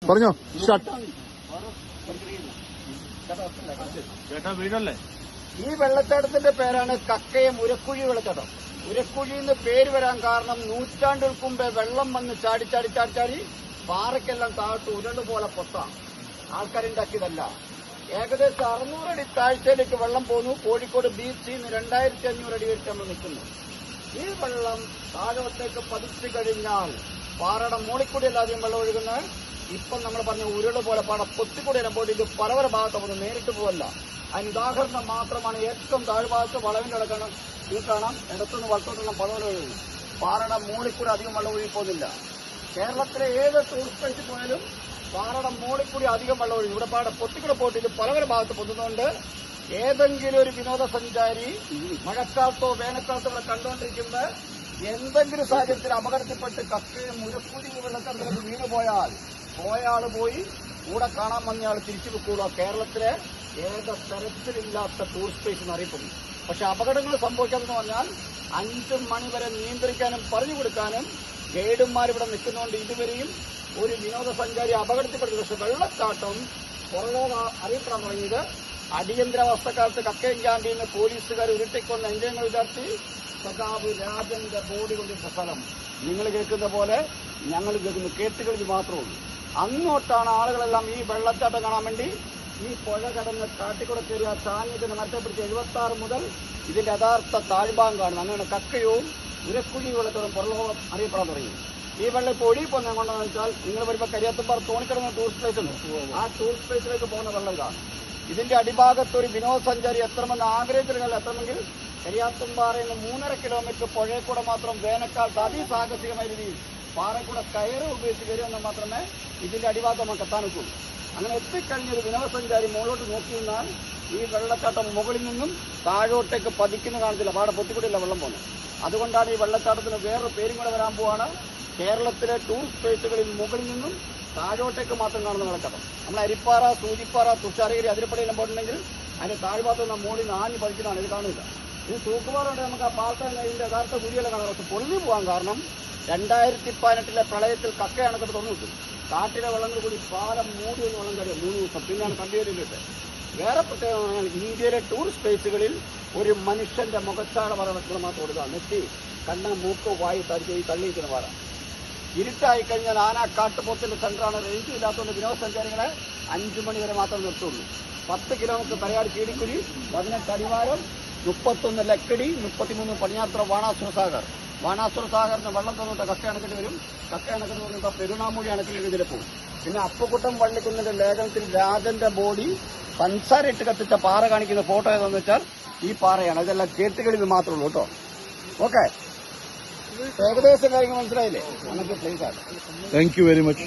പറഞ്ഞോ. സ്റ്റാർട്ട്. ചേട്ടാ വീടല്ലേ? ഈ വെള്ളച്ചാട്ടത്തിന്റെ പേരാണ് കക്കയം ഉരക്കുഴി വെള്ളച്ചാട്ടം. ഉരക്കുഴി എന്ന് പേര് വരാൻ കാരണം നൂറ്റാണ്ടുകൾക്ക് മുമ്പേ വെള്ളം വന്ന് ചാടി ചാടി ചാടി ചാടി പാറയ്ക്കെല്ലാം താഴ്ത്ത് ഉരുള് പോലെ പൊട്ടാം. ആൾക്കാരുണ്ടാക്കിയതല്ല. ഏകദേശം 600 അടി താഴ്ചയിലേക്ക് വെള്ളം പോന്നു. കോഴിക്കോട് ബീച്ചിൽ നിന്ന് 2500 അടി വരെ നമ്മൾ നിൽക്കുന്നു. ഈ വെള്ളം താഴോട്ടേക്ക് പതിച്ചു കഴിഞ്ഞാൽ പാറയുടെ മോളിക്കൂടിയല്ല ആദ്യം വെള്ളം ഒഴുകുന്നത്. ഇപ്പം നമ്മൾ പറഞ്ഞ ഉരുള് പോലെ പാട പൊത്തിക്കൂടി ഇടുമ്പോൾ ഇത് പല ഭാഗത്ത് പോകുന്നത്, നേരിട്ട് പോകല്ല. അതിന് ഉദാഹരണം മാത്രമാണ് ഏറ്റവും താഴ്ഭാഗത്ത് വളവിന്റെ ഇടക്കണം. ഈ കാണാം ഇടത്തുനിന്ന് വലത്തോട്ടുള്ള പടവല ഒഴുകുന്നു. പാറയുടെ മോളിക്കൂടി അധികം വെള്ളം ഒഴുകി പോകുന്നില്ല. കേരളത്തിലെ ഏത് ടൂറിസ്റ്റ് പ്ലേസിൽ പോയാലും പാറയുടെ മോളിക്കൂടി അധികം വെള്ളം ഒഴുകി. ഇവിടെ പാടെ പൊത്തിക്കൂടെ പോയിട്ട് ഇത് പല ഭാഗത്ത് പൊതുന്നുകൊണ്ട് ഏതെങ്കിലും ഒരു വിനോദസഞ്ചാരി മഴക്കാലത്തോ വേനൽക്കാലത്തോ ഇവിടെ കണ്ടുകൊണ്ടിരിക്കുമ്പോൾ എന്തെങ്കിലും സാഹചര്യത്തിൽ അപകടത്തിൽപ്പെട്ട് കക്കയും മുരക്കുഴി വെള്ളച്ചാട്ടത്തിലേക്ക് വീണുപോയാൽ പോയി കൂടെ കാണാൻ വന്നയാൾ തിരിച്ചു വെക്കൂല. കേരളത്തിലെ ഏത് തരത്തിലില്ലാത്ത ടൂറിസ്റ്റ് പ്ലേസ് എന്നറിയപ്പെടുന്നു. പക്ഷെ അപകടങ്ങൾ സംഭവിക്കാമെന്ന് പറഞ്ഞാൽ 5 മണി വരെ നിയന്ത്രിക്കാനും പറഞ്ഞു കൊടുക്കാനും ഗൈഡുമാരിവിടെ നിൽക്കുന്നതുകൊണ്ട് ഇതുവരെയും ഒരു വിനോദസഞ്ചാരി അപകടത്തിൽപ്പെടുന്നു. പക്ഷെ വെള്ളച്ചാട്ടം പുറലോകം അറിയപ്പെടാൻ തുടങ്ങിയത് അടിയന്തരാവസ്ഥക്കാലത്ത് കക്കയം ക്യാമ്പിൽ നിന്ന് പോലീസുകാർ ഉരുട്ടിക്കൊണ്ട് എഞ്ചിനീയർ വിചാരിച്ച് സഖാവ് രാജന്റെ ബോഡി കൊണ്ടിരുന്ന സ്ഥലം നിങ്ങൾ കേൾക്കുന്ന പോലെ ഞങ്ങൾ കേൾക്കുന്നു. കേട്ടുകളിൽ മാത്രമേ ഉള്ളൂ. അങ്ങോട്ടാണ് ആളുകളെല്ലാം ഈ വെള്ളച്ചാട്ടം കാണാൻ വേണ്ടി ഈ പുഴ കടന്ന് കാട്ടിക്കൂടെ കയറിയ സാന്നിധ്യം നഷ്ടപ്പെടുത്തി 76 മുതൽ ഇതിന്റെ യഥാർത്ഥ താഴ്ഭാഗം കാണുന്നു. അങ്ങനെ കക്കയവും ഉരക്കുഴി വെള്ളത്തോടും പുറലോകം അറിയപ്പെടാൻ തുടങ്ങി. ഈ വെള്ളം ഇപ്പോൾ ഒഴുകി പോകുന്ന കൊണ്ടെന്ന് വെച്ചാൽ നിങ്ങൾ വരുമ്പോൾ കരിയാത്തുംപാറ തോണിക്കിടന്ന ടൂറിസ്റ്റ് പ്ലേസ് ഉണ്ട്. ആ ടൂറിസ്റ്റ് പ്ലേസിലേക്ക് പോകുന്ന വെള്ളം ഇതാണ്. ഇതിന്റെ അടിഭാഗത്ത് ഒരു വിനോദസഞ്ചാരി എത്തണമെന്ന് ആഗ്രഹിച്ചിരുന്നാൽ എത്തണമെങ്കിൽ കരിയാത്തുംപാറയിൽ നിന്ന് 3.5 കിലോമീറ്റർ പുഴയിൽ കൂടെ മാത്രം വേനൽക്കാലത്ത് അതിസാഹസികമായ രീതിയിൽ പാറക്കൂടെ കയറ് ഉപയോഗിച്ച് കയറിയെന്നാൽ മാത്രമേ ഇതിന്റെ അടിഭാഗം നമുക്ക് എത്താനൊക്കുള്ളൂ. അങ്ങനെ എത്തിക്കഴിഞ്ഞൊരു വിനോദസഞ്ചാരി മുകളിലോട്ട് നോക്കി നിന്നാൽ ഈ വെള്ളച്ചാട്ടം മുകളിൽ നിന്നും താഴോട്ടേക്ക് പതിക്കുന്ന കാണത്തില്ല. പാടെ പൊത്തിക്കൂടിയല്ല വെള്ളം പോകുന്നത്. അതുകൊണ്ടാണ് ഈ വെള്ളച്ചാട്ടത്തിന് വേറൊരു പേരും കൂടെ വരാൻ പോവാണ്. കേരളത്തിലെ ടൂറിസ്റ്റ് പ്ലേസുകളിൽ മുകളിൽ നിന്നും താഴോട്ടേക്ക് മാത്രം കാണുന്ന വെള്ളച്ചാട്ടം. നമ്മൾ അരിപ്പാറ, സൂചിപ്പാറ, തുഷാരഗിരി, അതിരപ്പള്ളിയെല്ലാം പോയിട്ടുണ്ടെങ്കിൽ അതിന്റെ താഴ്ഭാഗത്ത് നിന്ന് മോളിൽ നിന്ന് ആഞ്ഞ് പതിക്കുന്നതാണ്. ഇത് കാണില്ല. ഇത് തൂക്കുപാറുണ്ട്. നമുക്ക് ആ പാർട്ട ഇതിന്റെ യഥാർത്ഥ കുടിയെല്ലാം കാണാം. പക്ഷെ പൊളിഞ്ഞു പോകാൻ കാരണം 2018 പ്രളയത്തിൽ കക്ക അണക്കെട്ട് തുറന്നു കിട്ടും. കാട്ടിലെ വെള്ളങ്ങൾ കൂടി പാലം മൂടി ഒന്ന് വെള്ളം കഴിയും 3 ദിവസം. പിന്നെയാണ് കണ്ടുവരുന്നത്. വേറെ പ്രത്യേകമാണ് ഇന്ത്യയിലെ ടൂറിസ്റ്റ് പ്ലേസുകളിൽ ഒരു മനുഷ്യന്റെ മുഖച്ചാട പറകൾ മാത്രം കൊടുക്കുക. നെറ്റി, കണ്ണ്, മൂക്ക്, വായു തള്ളിയിരിക്കുന്ന പാറ. ഇരുട്ടായി കഴിഞ്ഞാൽ ആന കാട്ടുപോത്തിന്റെ സെന്ററാണ്. റേഞ്ച് ഇല്ലാത്തതുകൊണ്ട് വിനോദസഞ്ചാരികളെ 5 മണി വരെ മാത്രം നിർത്തുള്ളൂ. 10 കിലോമീറ്റർ തലയാട് കീടിക്കുഴി, 18 അടിവാരം, 31 ലക്കടി, 33 പടിഞ്ഞാത്ര ബാണാസുര സാഗർ. ബാണാസുര സാഗറിന് വെള്ളം തന്നിട്ട് കക്ക അണക്കെട്ട് വരും. കക്ക അണക്കെട്ട് വന്നിട്ട് പെരുണാമൂഴി അണക്കെട്ടിലേക്ക് ഇതിലെ പോകും. പിന്നെ അപ്പക്കുട്ടം വള്ളിക്കുന്നിന്റെ ലേഖനത്തിൽ രാജന്റെ ബോഡി പഞ്ചാര ഇട്ട് കത്തിച്ച പാറ കാണിക്കുന്ന ഫോട്ടോ ഏതാണെന്ന് വെച്ചാൽ ഈ പാറയാണ്. ഇതെല്ലാം കേട്ടുകളിൽ മാത്രമേ ഉള്ളൂ കേട്ടോ. ഓക്കെ, ഏകദേശം കാര്യങ്ങൾ മനസ്സിലായില്ലേ? നമുക്ക് പ്ലേസ് ആണ്. Thank you very much.